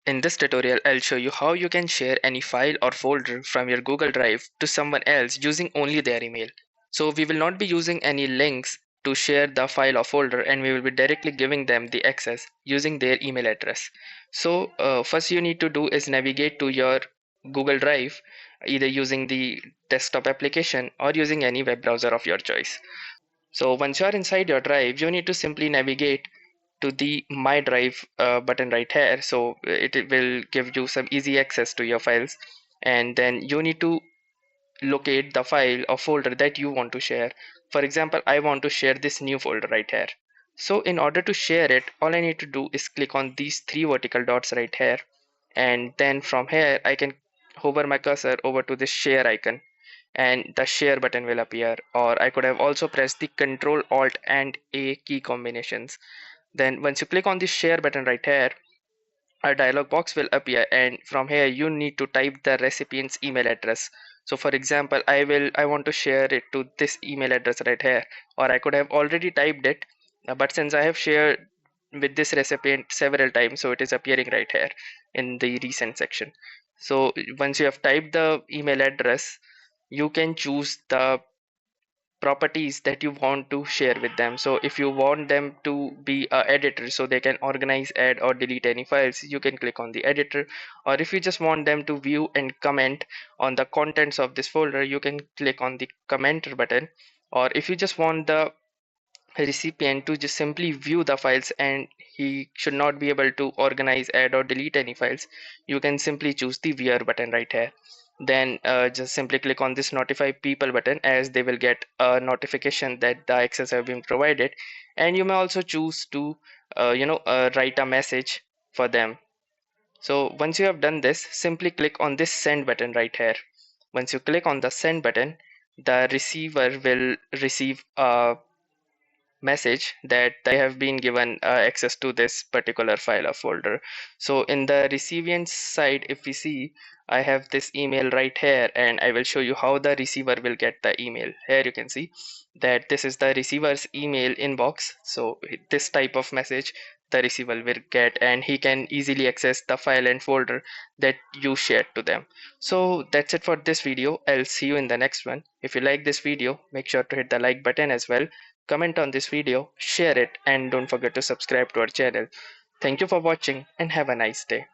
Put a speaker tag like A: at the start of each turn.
A: In this tutorial, I'll show you how you can share any file or folder from your Google Drive to someone else using only their email. So we will not be using any links to share the file or folder, and we will be directly giving them the access using their email address. So first you need to do is navigate to your Google Drive, either using the desktop application or using any web browser of your choice. So once you are inside your drive, you need to simply navigate to the My Drive button right here. So it will give you some easy access to your files, and then you need to locate the file or folder that you want to share. For example, I want to share this new folder right here. So in order to share it, all I need to do is click on these three vertical dots right here, and then from here I can hover my cursor over to this share icon, and the share button will appear. Or I could have also pressed the Control Alt and A key combinations. Then once you click on the share button right here, a dialog box will appear, and from here you need to type the recipient's email address. So for example, I want to share it to this email address right here, or I could have already typed it, but since I have shared with this recipient several times, so it is appearing right here in the recent section. So once you have typed the email address, you can choose the properties that you want to share with them. So if you want them to be a editor so they can organize, add or delete any files, you can click on the editor. Or if you just want them to view and comment on the contents of this folder, you can click on the commenter button. Or if you just want the recipient to just simply view the files and he should not be able to organize, add or delete any files, you can simply choose the viewer button right here. Then just simply click on this notify people button, as they will get a notification that the access have been provided. And you may also choose to write a message for them. So once you have done this, simply click on this send button right here. Once you click on the send button, the receiver will receive a message that they have been given access to this particular file or folder. So in the recipient side, if we see, I have this email right here, and I will show you how the receiver will get the email. Here you can see that this is the receiver's email inbox. So this type of message the receiver will get, and he can easily access the file and folder that you shared to them. So that's it for this video. I'll see you in the next one. If you like this video, make sure to hit the like button as well, comment on this video, share it, and don't forget to subscribe to our channel. Thank you for watching and have a nice day.